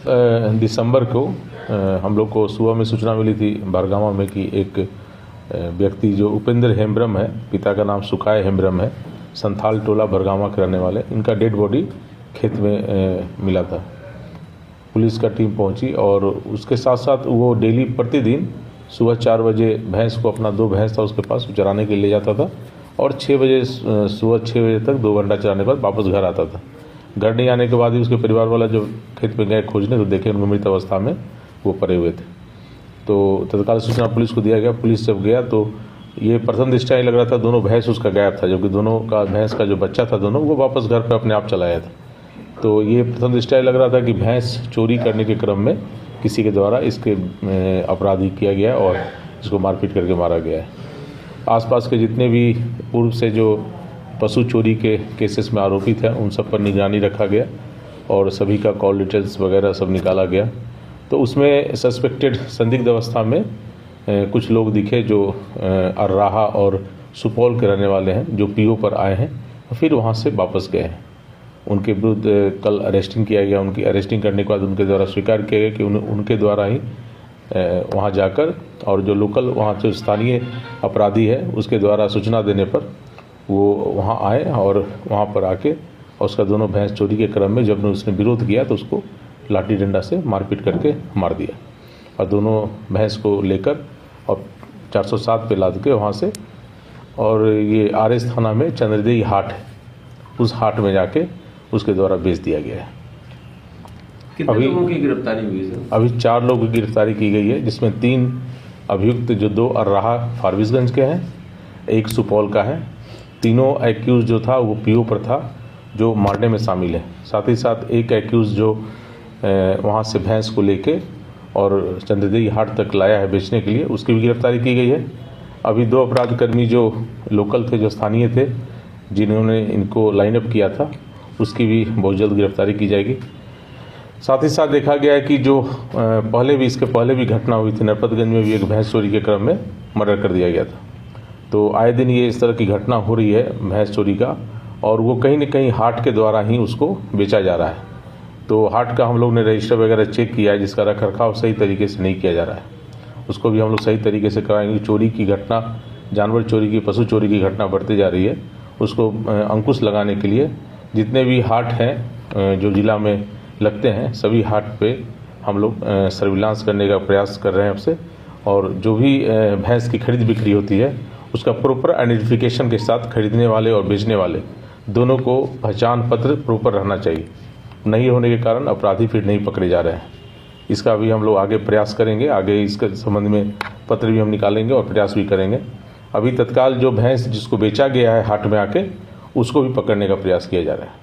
दिसंबर को हम लोग को सुबह में सूचना मिली थी बरगामा में कि एक व्यक्ति जो उपेंद्र हेम्ब्रम है, पिता का नाम सुखाय हेम्ब्रम है, संथाल टोला बरगामा के रहने वाले, इनका डेड बॉडी खेत में मिला था। पुलिस का टीम पहुंची और उसके साथ साथ वो डेली प्रतिदिन सुबह 4 बजे भैंस को, अपना 2 भैंस था उसके पास, चराने के लिए ले जाता था और 6 बजे सुबह 6 बजे तक 2 घंटा चराने के बाद वापस घर आता था। घर नहीं आने के बाद ही उसके परिवार वाला जो खेत पे गए खोजने तो देखे उनको मृत अवस्था में वो पड़े हुए थे। तो तत्काल सूचना पुलिस को दिया गया। पुलिस जब गया तो ये प्रथम दृष्टया ही लग रहा था दोनों भैंस उसका गायब था, जबकि दोनों का भैंस का जो बच्चा था दोनों वो वापस घर पर अपने आप चला आया था। तो ये प्रथम दृष्टया लग रहा था कि भैंस चोरी करने के क्रम में किसी के द्वारा इसके अपराधी किया गया और इसको मारपीट करके मारा गया है। आसपास के जितने भी पूर्व से जो पशु चोरी के केसेस में आरोपित हैं उन सब पर निगरानी रखा गया और सभी का कॉल डिटेल्स वगैरह सब निकाला गया। तो उसमें सस्पेक्टेड संदिग्ध अवस्था में कुछ लोग दिखे जो अर्राहा और सुपौल के रहने वाले हैं, जो पीओ पर आए हैं और फिर वहाँ से वापस गए हैं। उनके विरुद्ध कल अरेस्टिंग किया गया। उनकी अरेस्टिंग करने के बाद उनके द्वारा स्वीकार किया गया कि उनके द्वारा ही वहाँ जाकर और जो लोकल वहाँ जो स्थानीय अपराधी है उसके द्वारा सूचना देने पर वो वहाँ आए और वहाँ पर आके और उसका दोनों भैंस चोरी के क्रम में जब उसने विरोध किया तो उसको लाठी डंडा से मारपीट करके मार दिया और दोनों भैंस को लेकर और 407 पे लाद के वहाँ से, और ये आरएस थाना में चंद्रदेई हाट है, उस हाट में जाके उसके द्वारा बेच दिया गया है। कितने लोगों की गिरफ्तारी हुई है? अभी 4 लोगों की गिरफ्तारी की गई है, जिसमें 3 अभियुक्त जो 2 अर्राहा फारबिसगंज के हैं, 1 सुपौल का है। तीनों एक्यूज जो था वो पीओ पर था जो मारने में शामिल है। साथ ही साथ 1 एक्यूज जो वहाँ से भैंस को लेके और चंद्रदेई हाट तक लाया है बेचने के लिए, उसकी भी गिरफ्तारी की गई है। अभी 2 अपराधकर्मी जो लोकल थे, जो स्थानीय थे, जिन्होंने इनको लाइनअप किया था, उसकी भी बहुत जल्द गिरफ्तारी की जाएगी। साथ ही साथ देखा गया है कि जो इसके पहले भी घटना हुई थी, नरपतगंज में भी एक भैंस चोरी के क्रम में मर्डर कर दिया गया था। तो आए दिन ये इस तरह की घटना हो रही है भैंस चोरी का, और वो कहीं न कहीं हाट के द्वारा ही उसको बेचा जा रहा है। तो हाट का हम लोग ने रजिस्टर वगैरह चेक किया है, जिसका रखरखाव सही तरीके से नहीं किया जा रहा है, उसको भी हम लोग सही तरीके से कराएंगे। चोरी की घटना, जानवर चोरी की, पशु चोरी की घटना बढ़ती जा रही है, उसको अंकुश लगाने के लिए जितने भी हाट हैं जो जिला में लगते हैं, सभी हाट पे हम लोग सर्विलांस करने का प्रयास कर रहे हैं आपसे, और जो भी भैंस की खरीद बिक्री होती है उसका प्रॉपर आइडेंटिफिकेशन के साथ खरीदने वाले और बेचने वाले दोनों को पहचान पत्र प्रॉपर रहना चाहिए। नहीं होने के कारण अपराधी फिर नहीं पकड़े जा रहे हैं। इसका भी हम लोग आगे प्रयास करेंगे, आगे इसके संबंध में पत्र भी हम निकालेंगे और प्रयास भी करेंगे। अभी तत्काल जो भैंस जिसको बेचा गया है हाट में आके, उसको भी पकड़ने का प्रयास किया जा रहा है।